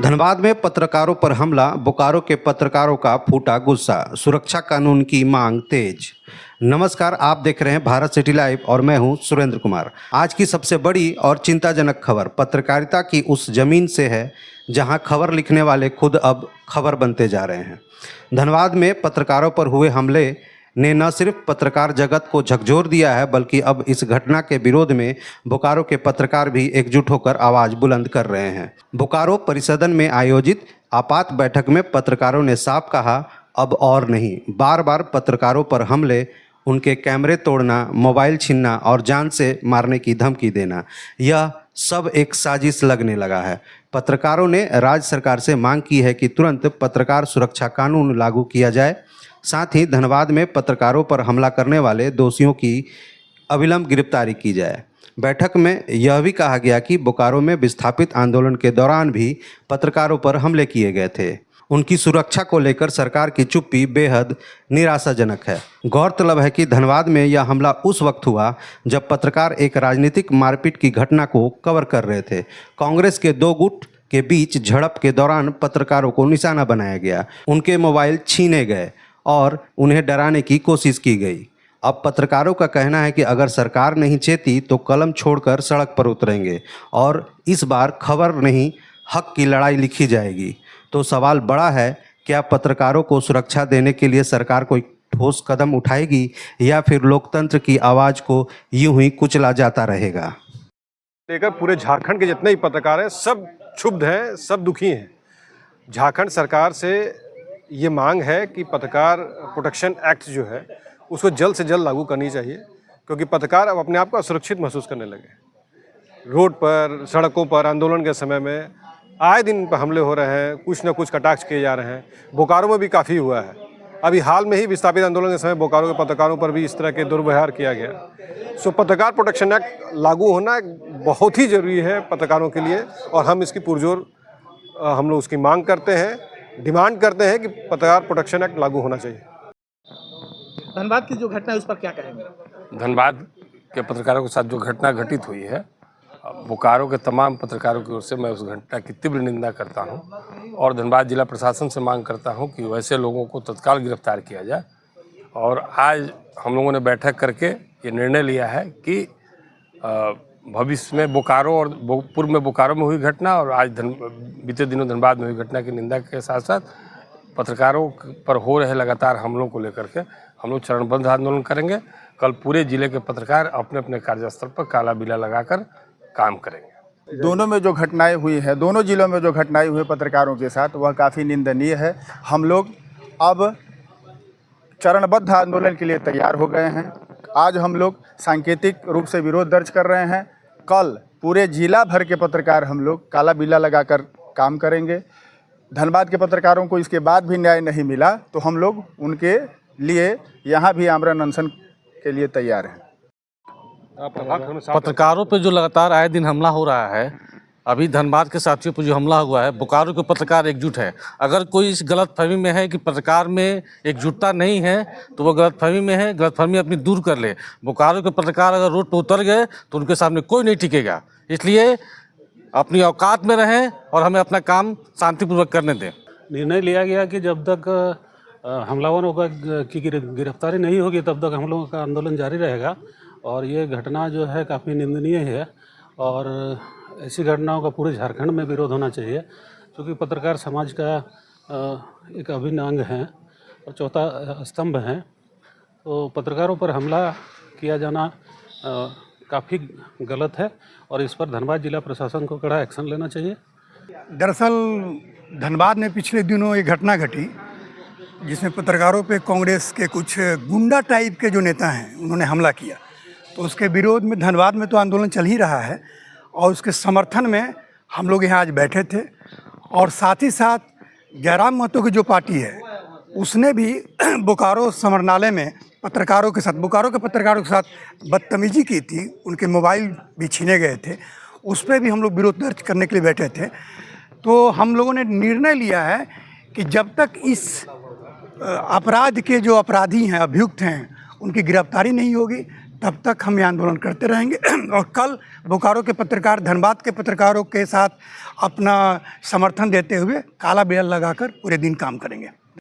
धनबाद में पत्रकारों पर हमला, बोकारो के पत्रकारों का फूटा गुस्सा, सुरक्षा कानून की मांग तेज। नमस्कार, आप देख रहे हैं भारत सिटी लाइव और मैं हूं सुरेंद्र कुमार। आज की सबसे बड़ी और चिंताजनक खबर पत्रकारिता की उस जमीन से है जहां खबर लिखने वाले खुद अब खबर बनते जा रहे हैं। धनबाद में पत्रकारों पर हुए हमले ने न सिर्फ पत्रकार जगत को झकझोर दिया है, बल्कि अब इस घटना के विरोध में बोकारो के पत्रकार भी एकजुट होकर आवाज़ बुलंद कर रहे हैं। बोकारो परिसदन में आयोजित आपात बैठक में पत्रकारों ने साफ कहा, अब और नहीं। बार बार पत्रकारों पर हमले, उनके कैमरे तोड़ना, मोबाइल छीनना और जान से मारने की धमकी देना, यह सब एक साजिश लगने लगा है। पत्रकारों ने राज्य सरकार से मांग की है कि तुरंत पत्रकार सुरक्षा कानून लागू किया जाए। साथ ही धनबाद में पत्रकारों पर हमला करने वाले दोषियों की अविलंब गिरफ्तारी की जाए। बैठक में यह भी कहा गया कि बोकारो में विस्थापित आंदोलन के दौरान भी पत्रकारों पर हमले किए गए थे। उनकी सुरक्षा को लेकर सरकार की चुप्पी बेहद निराशाजनक है। गौरतलब है कि धनबाद में यह हमला उस वक्त हुआ जब पत्रकार एक राजनीतिक मारपीट की घटना को कवर कर रहे थे। कांग्रेस के दो गुट के बीच झड़प के दौरान पत्रकारों को निशाना बनाया गया, उनके मोबाइल छीने गए और उन्हें डराने की कोशिश की गई। अब पत्रकारों का कहना है कि अगर सरकार नहीं चेती तो कलम छोड़कर सड़क पर उतरेंगे और इस बार खबर नहीं, हक की लड़ाई लिखी जाएगी। तो सवाल बड़ा है, क्या पत्रकारों को सुरक्षा देने के लिए सरकार कोई ठोस कदम उठाएगी या फिर लोकतंत्र की आवाज़ को यूं ही कुचला जाता रहेगा? लेकर पूरे झारखंड के जितने ही पत्रकार हैं सब क्षुब्ध हैं, सब दुखी हैं। झारखंड सरकार से ये मांग है कि पत्रकार प्रोटेक्शन एक्ट जो है उसको जल्द से जल्द लागू करनी चाहिए, क्योंकि पत्रकार अब अपने आप को असुरक्षित महसूस करने लगे। रोड पर, सड़कों पर आंदोलन के समय में आए दिन पर हमले हो रहे हैं, कुछ न कुछ कटाक्ष किए जा रहे हैं। बोकारो में भी काफ़ी हुआ है। अभी हाल में ही विस्थापित आंदोलन के समय बोकारो के पत्रकारों पर भी इस तरह के दुर्व्यवहार किया गया। सो पत्रकार प्रोटेक्शन एक्ट लागू होना बहुत ही ज़रूरी है पत्रकारों के लिए, और हम इसकी पुरजोर हम लोग उसकी मांग करते हैं, डिमांड करते हैं कि पत्रकार प्रोटेक्शन एक्ट लागू होना चाहिए। धनबाद की जो घटना है उस पर क्या कहेंगे? धनबाद के पत्रकारों के साथ जो घटना घटित हुई है, बोकारो के तमाम पत्रकारों की ओर से मैं उस घटना की तीव्र निंदा करता हूं और धनबाद जिला प्रशासन से मांग करता हूं कि वैसे लोगों को तत्काल गिरफ्तार किया जाए। और आज हम लोगों ने बैठक करके ये निर्णय लिया है कि भविष्य में बोकारो और पूर्व में बोकारो में हुई घटना और आज बीते दिनों धनबाद में हुई घटना की निंदा के साथ साथ पत्रकारों पर हो रहे लगातार हमलों को लेकर के हम लोग चरणबद्ध आंदोलन करेंगे। कल पूरे जिले के पत्रकार अपने अपने कार्यस्थल पर काला बिला लगाकर काम करेंगे। दोनों में जो घटनाएं हुई है, दोनों जिलों में जो घटनाएं हुई पत्रकारों के साथ, वह काफ़ी निंदनीय है। हम लोग अब चरणबद्ध आंदोलन के लिए तैयार हो गए हैं। आज हम लोग सांकेतिक रूप से विरोध दर्ज कर रहे हैं। कल पूरे जिला भर के पत्रकार हम लोग काला बिला लगाकर काम करेंगे। धनबाद के पत्रकारों को इसके बाद भी न्याय नहीं मिला तो हम लोग उनके लिए यहाँ भी आमरण अनशन के लिए तैयार हैं। पत्रकारों पे जो लगातार आए दिन हमला हो रहा है, अभी धनबाद के साथियों पर जो हमला हुआ है, बोकारो के पत्रकार एकजुट है। अगर कोई इस गलतफहमी में है कि पत्रकार में एकजुटता नहीं है तो वो गलतफहमी में है, गलतफहमी अपनी दूर कर ले। बोकारो के पत्रकार अगर रोड पर उतर गए तो उनके सामने कोई नहीं टिकेगा। इसलिए अपनी औकात में रहें और हमें अपना काम शांतिपूर्वक करने दें। निर्णय लिया गया कि जब तक हमलावरों की गिरफ्तारी नहीं होगी तब तक हम लोगों का आंदोलन जारी रहेगा। और ये घटना जो है काफ़ी निंदनीय है और ऐसी घटनाओं का पूरे झारखंड में विरोध होना चाहिए, क्योंकि पत्रकार समाज का एक अभिन्न अंग है और चौथा स्तंभ है। तो पत्रकारों पर हमला किया जाना काफ़ी गलत है और इस पर धनबाद जिला प्रशासन को कड़ा एक्शन लेना चाहिए। दरअसल धनबाद में पिछले दिनों एक घटना घटी जिसमें पत्रकारों पे कांग्रेस के कुछ गुंडा टाइप के जो नेता हैं उन्होंने हमला किया। तो उसके विरोध में धनबाद में तो आंदोलन चल ही रहा है और उसके समर्थन में हम लोग यहाँ आज बैठे थे। और साथ ही साथ जयराम महतो की जो पार्टी है उसने भी बोकारो समरनालय में पत्रकारों के साथ, बोकारो के पत्रकारों के साथ बदतमीजी की थी, उनके मोबाइल भी छीने गए थे। उस पर भी हम लोग विरोध दर्ज करने के लिए बैठे थे। तो हम लोगों ने निर्णय लिया है कि जब तक इस अपराध के जो अपराधी हैं, अभियुक्त हैं, उनकी गिरफ्तारी नहीं होगी तब तक हम ये आंदोलन करते रहेंगे और कल बोकारो के पत्रकार धनबाद के पत्रकारों के साथ अपना समर्थन देते हुए काला बेल लगाकर पूरे दिन काम करेंगे।